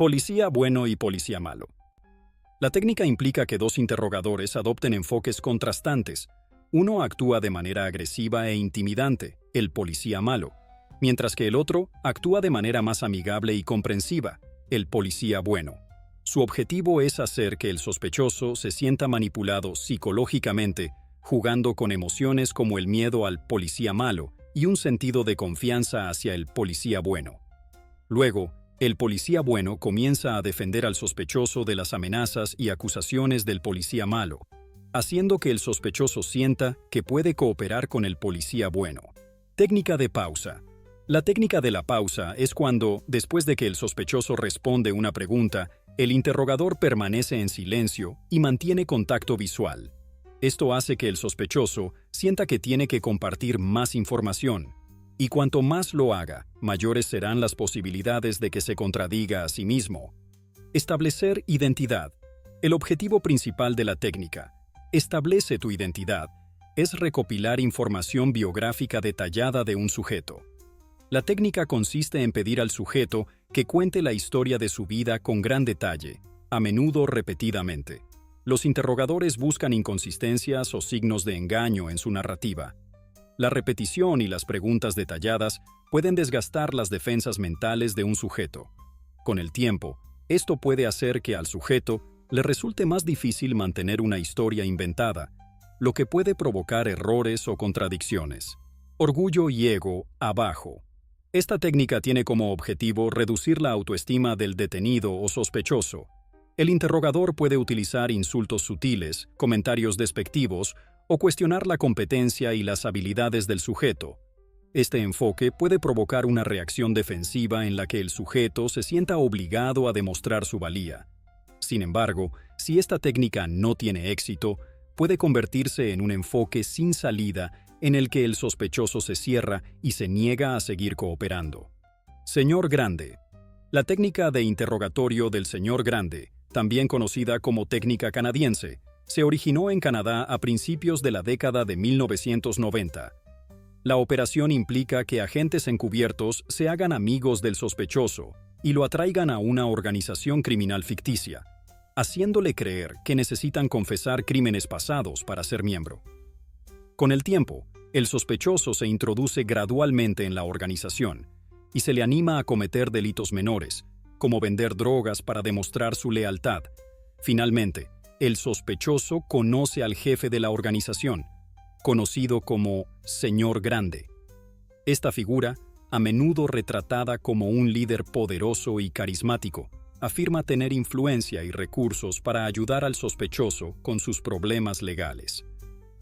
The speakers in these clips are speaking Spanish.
Policía bueno y policía malo. La técnica implica que dos interrogadores adopten enfoques contrastantes. Uno actúa de manera agresiva e intimidante, el policía malo, mientras que el otro actúa de manera más amigable y comprensiva, el policía bueno. Su objetivo es hacer que el sospechoso se sienta manipulado psicológicamente, jugando con emociones como el miedo al policía malo y un sentido de confianza hacia el policía bueno. Luego, el policía bueno comienza a defender al sospechoso de las amenazas y acusaciones del policía malo, haciendo que el sospechoso sienta que puede cooperar con el policía bueno. Técnica de pausa. La técnica de la pausa es cuando, después de que el sospechoso responde una pregunta, el interrogador permanece en silencio y mantiene contacto visual. Esto hace que el sospechoso sienta que tiene que compartir más información. Y cuanto más lo haga, mayores serán las posibilidades de que se contradiga a sí mismo. Establecer identidad. El objetivo principal de la técnica, establece tu identidad, es recopilar información biográfica detallada de un sujeto. La técnica consiste en pedir al sujeto que cuente la historia de su vida con gran detalle, a menudo repetidamente. Los interrogadores buscan inconsistencias o signos de engaño en su narrativa. La repetición y las preguntas detalladas pueden desgastar las defensas mentales de un sujeto. Con el tiempo, esto puede hacer que al sujeto le resulte más difícil mantener una historia inventada, lo que puede provocar errores o contradicciones. Orgullo y ego abajo. Esta técnica tiene como objetivo reducir la autoestima del detenido o sospechoso. El interrogador puede utilizar insultos sutiles, comentarios despectivos o cuestionar la competencia y las habilidades del sujeto. Este enfoque puede provocar una reacción defensiva en la que el sujeto se sienta obligado a demostrar su valía. Sin embargo, si esta técnica no tiene éxito, puede convertirse en un enfoque sin salida en el que el sospechoso se cierra y se niega a seguir cooperando. Señor Grande. La técnica de interrogatorio del señor Grande, también conocida como técnica canadiense, se originó en Canadá a principios de la década de 1990. La operación implica que agentes encubiertos se hagan amigos del sospechoso y lo atraigan a una organización criminal ficticia, haciéndole creer que necesitan confesar crímenes pasados para ser miembro. Con el tiempo, el sospechoso se introduce gradualmente en la organización y se le anima a cometer delitos menores, como vender drogas para demostrar su lealtad. Finalmente, el sospechoso conoce al jefe de la organización, conocido como Señor Grande. Esta figura, a menudo retratada como un líder poderoso y carismático, afirma tener influencia y recursos para ayudar al sospechoso con sus problemas legales.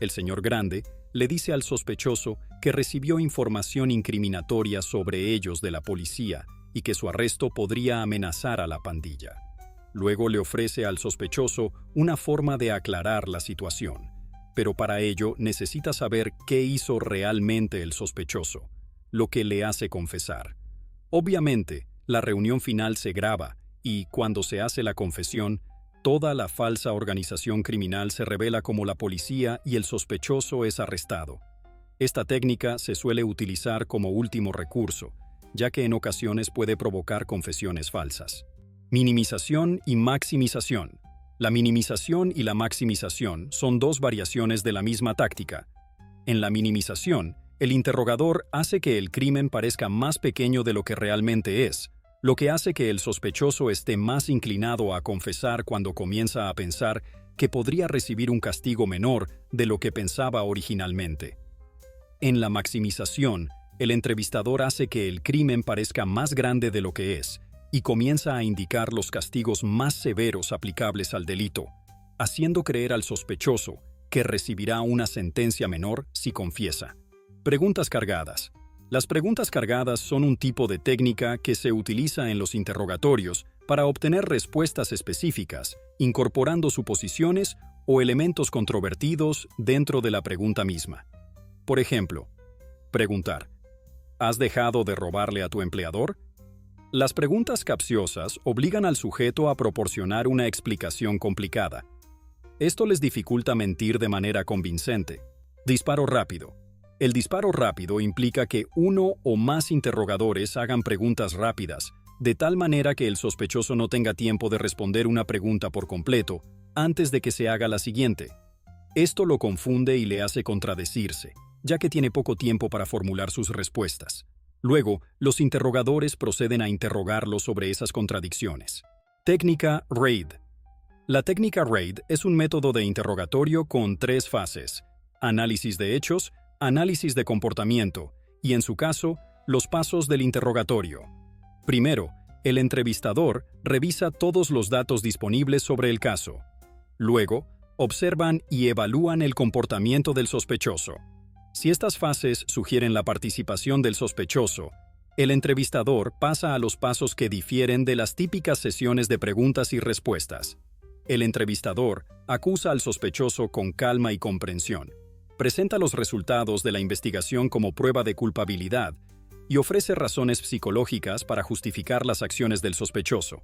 El Señor Grande le dice al sospechoso que recibió información incriminatoria sobre ellos de la policía y que su arresto podría amenazar a la pandilla. Luego le ofrece al sospechoso una forma de aclarar la situación, pero para ello necesita saber qué hizo realmente el sospechoso, lo que le hace confesar. Obviamente, la reunión final se graba y, cuando se hace la confesión, toda la falsa organización criminal se revela como la policía y el sospechoso es arrestado. Esta técnica se suele utilizar como último recurso, ya que en ocasiones puede provocar confesiones falsas. Minimización y maximización. La minimización y la maximización son dos variaciones de la misma táctica. En la minimización, el interrogador hace que el crimen parezca más pequeño de lo que realmente es, lo que hace que el sospechoso esté más inclinado a confesar cuando comienza a pensar que podría recibir un castigo menor de lo que pensaba originalmente. En la maximización, el entrevistador hace que el crimen parezca más grande de lo que es y comienza a indicar los castigos más severos aplicables al delito, haciendo creer al sospechoso que recibirá una sentencia menor si confiesa. Preguntas cargadas. Las preguntas cargadas son un tipo de técnica que se utiliza en los interrogatorios para obtener respuestas específicas, incorporando suposiciones o elementos controvertidos dentro de la pregunta misma. Por ejemplo, preguntar: ¿has dejado de robarle a tu empleador? Las preguntas capciosas obligan al sujeto a proporcionar una explicación complicada. Esto les dificulta mentir de manera convincente. Disparo rápido. El disparo rápido implica que uno o más interrogadores hagan preguntas rápidas, de tal manera que el sospechoso no tenga tiempo de responder una pregunta por completo antes de que se haga la siguiente. Esto lo confunde y le hace contradecirse, ya que tiene poco tiempo para formular sus respuestas. Luego, los interrogadores proceden a interrogarlo sobre esas contradicciones. Técnica RAID. La técnica RAID es un método de interrogatorio con 3 fases: análisis de hechos, análisis de comportamiento y, en su caso, los pasos del interrogatorio. Primero, el entrevistador revisa todos los datos disponibles sobre el caso. Luego, observan y evalúan el comportamiento del sospechoso. Si estas fases sugieren la participación del sospechoso, el entrevistador pasa a los pasos que difieren de las típicas sesiones de preguntas y respuestas. El entrevistador acusa al sospechoso con calma y comprensión, presenta los resultados de la investigación como prueba de culpabilidad y ofrece razones psicológicas para justificar las acciones del sospechoso.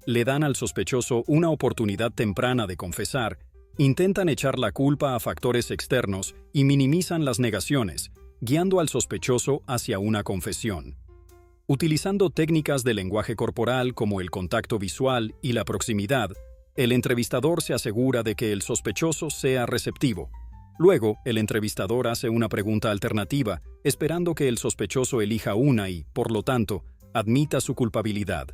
Le dan al sospechoso una oportunidad temprana de confesar, intentan echar la culpa a factores externos y minimizan las negaciones, guiando al sospechoso hacia una confesión. Utilizando técnicas de lenguaje corporal como el contacto visual y la proximidad, el entrevistador se asegura de que el sospechoso sea receptivo. Luego, el entrevistador hace una pregunta alternativa, esperando que el sospechoso elija una y, por lo tanto, admita su culpabilidad.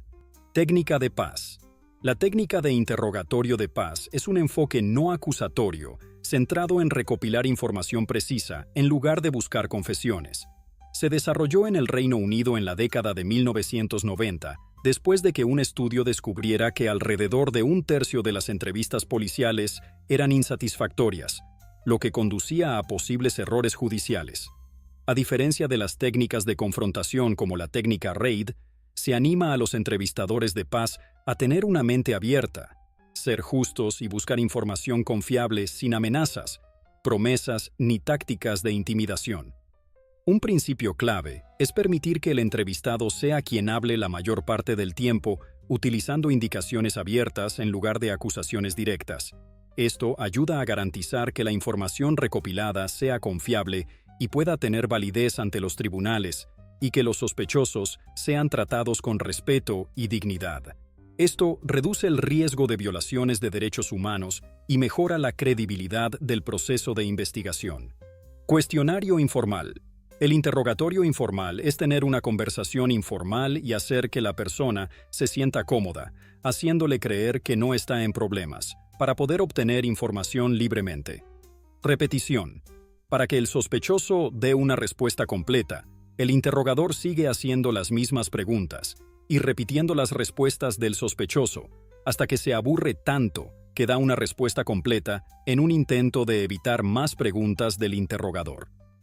Técnica de paz. La técnica de interrogatorio de paz es un enfoque no acusatorio, centrado en recopilar información precisa en lugar de buscar confesiones. Se desarrolló en el Reino Unido en la década de 1990, después de que un estudio descubriera que alrededor de 1/3 de las entrevistas policiales eran insatisfactorias, lo que conducía a posibles errores judiciales. A diferencia de las técnicas de confrontación como la técnica RAID, se anima a los entrevistadores de paz a tener una mente abierta, ser justos y buscar información confiable sin amenazas, promesas ni tácticas de intimidación. Un principio clave es permitir que el entrevistado sea quien hable la mayor parte del tiempo, utilizando indicaciones abiertas en lugar de acusaciones directas. Esto ayuda a garantizar que la información recopilada sea confiable y pueda tener validez ante los tribunales, y que los sospechosos sean tratados con respeto y dignidad. Esto reduce el riesgo de violaciones de derechos humanos y mejora la credibilidad del proceso de investigación. Cuestionario informal. El interrogatorio informal es tener una conversación informal y hacer que la persona se sienta cómoda, haciéndole creer que no está en problemas, para poder obtener información libremente. Repetición. Para que el sospechoso dé una respuesta completa, el interrogador sigue haciendo las mismas preguntas y repitiendo las respuestas del sospechoso hasta que se aburre tanto que da una respuesta completa en un intento de evitar más preguntas del interrogador.